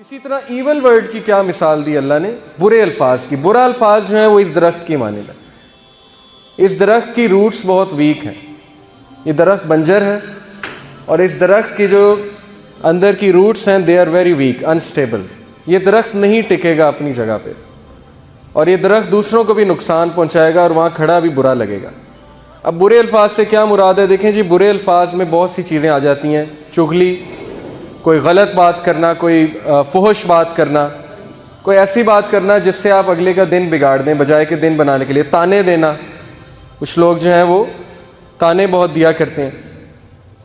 اسی طرح evil word کی کیا مثال دی اللہ نے؟ برے الفاظ کی. برا الفاظ جو ہیں وہ اس درخت کی مانند ہے. اس درخت کی روٹس بہت ویک ہیں. یہ درخت بنجر ہے اور اس درخت کی جو اندر کی روٹس ہیں they are very weak, unstable. یہ درخت نہیں ٹکے گا اپنی جگہ پہ اور یہ درخت دوسروں کو بھی نقصان پہنچائے گا اور وہاں کھڑا بھی برا لگے گا. اب برے الفاظ سے کیا مراد ہے؟ دیکھیں جی, برے الفاظ میں بہت سی چیزیں آ جاتی ہیں. چغلی, کوئی غلط بات کرنا, کوئی فحش بات کرنا, کوئی ایسی بات کرنا جس سے آپ اگلے کا دن بگاڑ دیں بجائے کہ دن بنانے کے لیے. تانے دینا, کچھ لوگ جو ہیں وہ تانے بہت دیا کرتے ہیں.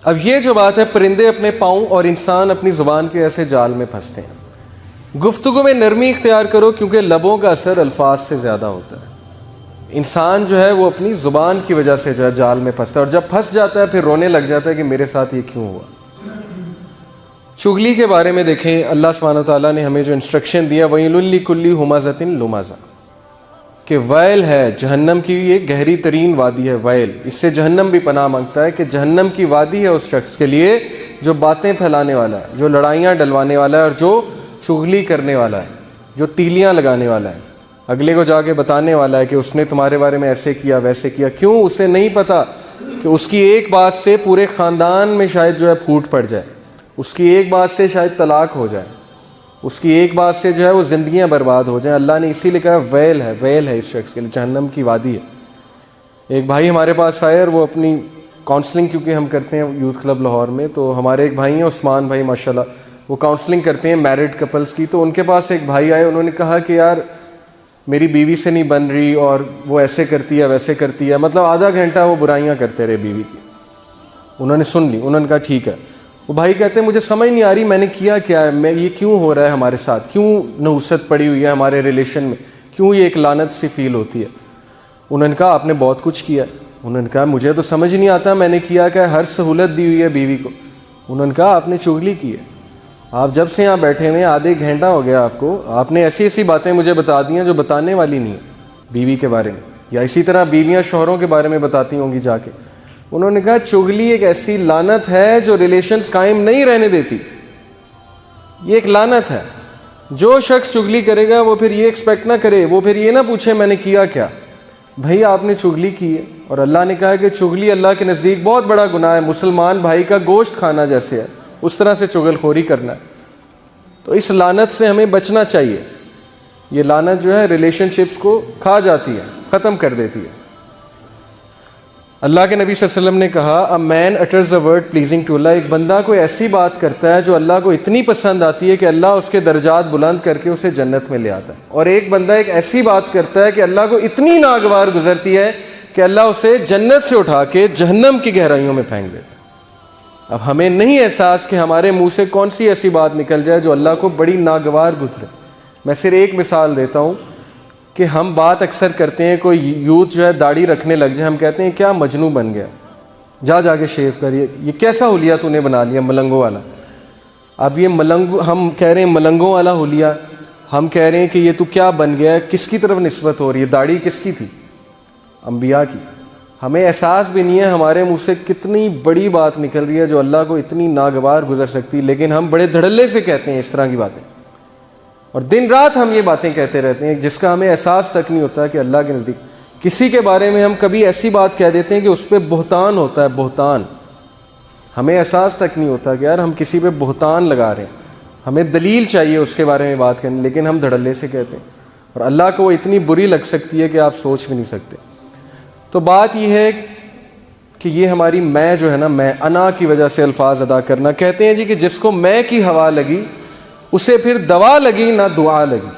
اب یہ جو بات ہے, پرندے اپنے پاؤں اور انسان اپنی زبان کے ایسے جال میں پھنستے ہیں. گفتگو میں نرمی اختیار کرو کیونکہ لبوں کا اثر الفاظ سے زیادہ ہوتا ہے. انسان جو ہے وہ اپنی زبان کی وجہ سے جو ہے جال میں پھنستا ہے اور جب پھنس جاتا ہے پھر رونے لگ جاتا ہے کہ میرے ساتھ یہ کیوں ہوا. چغلی کے بارے میں دیکھیں, اللہ سبحانہ وتعالیٰ نے ہمیں جو انسٹرکشن دیا, وَيْلٌ لِكُلِّ ہُمَزَةٍ لُمَزَةٍ, کہ ویل ہے جہنم کی, یہ گہری ترین وادی ہے ویل. اس سے جہنم بھی پناہ مانگتا ہے کہ جہنم کی وادی ہے اس شخص کے لیے جو باتیں پھیلانے والا ہے, جو لڑائیاں ڈلوانے والا ہے اور جو چغلی کرنے والا ہے, جو تیلیاں لگانے والا ہے, اگلے کو جا کے بتانے والا ہے کہ اس نے تمہارے بارے میں ایسے کیا ویسے کیا. کیوں؟ اسے نہیں پتا کہ اس کی ایک بات سے پورے خاندان میں شاید جو ہے پھوٹ پڑ جائے, اس کی ایک بات سے شاید طلاق ہو جائے, اس کی ایک بات سے جو ہے وہ زندگیاں برباد ہو جائیں. اللہ نے اسی لیے کہا ویل ہے, ویل ہے اس شخص کے لیے, جہنم کی وادی ہے. ایک بھائی ہمارے پاس آئے اور وہ اپنی کاؤنسلنگ, کیونکہ ہم کرتے ہیں یوتھ کلب لاہور میں, تو ہمارے ایک بھائی ہیں عثمان بھائی ماشاءاللہ, وہ کاؤنسلنگ کرتے ہیں میرڈ کپلز کی. تو ان کے پاس ایک بھائی آئے, انہوں نے کہا کہ یار میری بیوی سے نہیں بن رہی اور وہ ایسے کرتی ہے ویسے کرتی ہے. مطلب آدھا گھنٹہ وہ برائیاں کرتے رہے بیوی کی. انہوں نے سن لی, انہوں نے کہا ٹھیک ہے. وہ بھائی کہتے ہیں مجھے سمجھ نہیں آ رہی میں نے کیا کیا ہے, میں یہ کیوں ہو رہا ہے ہمارے ساتھ, کیوں نحوست پڑی ہوئی ہے ہمارے ریلیشن میں, کیوں یہ ایک لعنت سی فیل ہوتی ہے. انہوں نے کہا آپ نے بہت کچھ کیا. انہوں نے کہا مجھے تو سمجھ نہیں آتا میں نے کیا کہ ہر سہولت دی ہوئی ہے بیوی کو. انہوں نے کہا آپ نے چغلی کی ہے. آپ جب سے یہاں بیٹھے ہوئے آدھے گھنٹہ ہو گیا آپ کو, آپ نے ایسی ایسی باتیں مجھے بتا دی ہیں جو بتانے والی نہیں ہیں بیوی کے بارے میں, یا اسی طرح بیویاں شوہروں کے بارے میں بتاتی ہوں گی جا کے. انہوں نے کہا چغلی ایک ایسی لعنت ہے جو ریلیشنز قائم نہیں رہنے دیتی. یہ ایک لعنت ہے. جو شخص چغلی کرے گا وہ پھر یہ ایکسپیکٹ نہ کرے, وہ پھر یہ نہ پوچھے میں نے کیا کیا. بھائی آپ نے چغلی کی ہے اور اللہ نے کہا کہ چغلی اللہ کے نزدیک بہت بڑا گناہ ہے, مسلمان بھائی کا گوشت کھانا جیسے ہے, اس طرح سے چغل خوری کرنا ہے. تو اس لعنت سے ہمیں بچنا چاہیے. یہ لعنت جو ہے ریلیشن شپس کو کھا جاتی ہے, ختم کر دیتی ہے. اللہ کے نبی صلی اللہ علیہ وسلم نے کہا a man utters a word pleasing to Allah, ایک بندہ کوئی ایسی بات کرتا ہے جو اللہ کو اتنی پسند آتی ہے کہ اللہ اس کے درجات بلند کر کے اسے جنت میں لے آتا ہے. اور ایک بندہ ایک ایسی بات کرتا ہے کہ اللہ کو اتنی ناگوار گزرتی ہے کہ اللہ اسے جنت سے اٹھا کے جہنم کی گہرائیوں میں پھینک دیتا ہے. اب ہمیں نہیں احساس کہ ہمارے منہ سے کون سی ایسی بات نکل جائے جو اللہ کو بڑی ناگوار گزرے. میں صرف ایک مثال دیتا ہوں کہ ہم بات اکثر کرتے ہیں, کوئی یوتھ جو ہے داڑھی رکھنے لگ جائے, ہم کہتے ہیں کیا مجنوں بن گیا, جا کے شیو کریے, یہ کیسا حلیہ تو نے بنا لیا ملنگوں والا. اب یہ ہم کہہ رہے ہیں ملنگوں والا حلیہ, ہم کہہ رہے ہیں کہ یہ تو کیا بن گیا ہے, کس کی طرف نسبت ہو رہی ہے؟ داڑھی کس کی تھی؟ انبیاء کی. ہمیں احساس بھی نہیں ہے ہمارے منہ سے کتنی بڑی بات نکل رہی ہے جو اللہ کو اتنی ناگوار گزر سکتی, لیکن ہم بڑے دھڑلے سے کہتے ہیں اس طرح کی باتیں, اور دن رات ہم یہ باتیں کہتے رہتے ہیں جس کا ہمیں احساس تک نہیں ہوتا کہ اللہ کے نزدیک کسی کے بارے میں ہم کبھی ایسی بات کہہ دیتے ہیں کہ اس پہ بہتان ہوتا ہے, بہتان. ہمیں احساس تک نہیں ہوتا کہ یار ہم کسی پہ بہتان لگا رہے ہیں, ہمیں دلیل چاہیے اس کے بارے میں بات کرنے, لیکن ہم دھڑلے سے کہتے ہیں, اور اللہ کو وہ اتنی بری لگ سکتی ہے کہ آپ سوچ بھی نہیں سکتے. تو بات یہ ہے کہ یہ ہماری میں جو ہے نا, میں انا کی وجہ سے الفاظ ادا کرنا. کہتے ہیں جی کہ جس کو میں کی ہوا لگی اسے پھر دوا لگی نہ دعا لگی.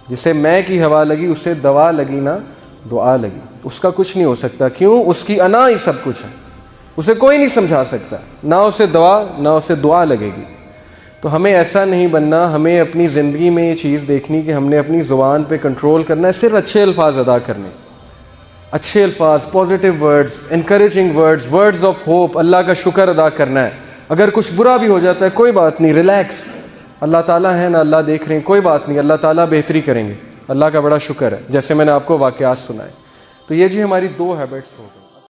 جسے میں کی ہوا لگی اسے دوا لگی نہ دعا لگی. اس کا کچھ نہیں ہو سکتا. کیوں؟ اس کی انا ہی سب کچھ ہے, اسے کوئی نہیں سمجھا سکتا, نہ اسے دوا نہ اسے دعا لگے گی. تو ہمیں ایسا نہیں بننا, ہمیں اپنی زندگی میں یہ چیز دیکھنی کہ ہم نے اپنی زبان پہ کنٹرول کرنا ہے, صرف اچھے الفاظ ادا کرنے, اچھے الفاظ, positive words, encouraging words, words of hope, Allah کا شکر ادا کرنا ہے. اگر کچھ برا بھی ہو جاتا ہے کوئی بات نہیں, ریلیکس, اللہ تعالیٰ ہے نا, اللہ دیکھ رہے ہیں, کوئی بات نہیں, اللہ تعالیٰ بہتری کریں گے, اللہ کا بڑا شکر ہے. جیسے میں نے آپ کو واقعات سنائے. تو یہ جی ہماری 2 ہیبٹس ہو گئی.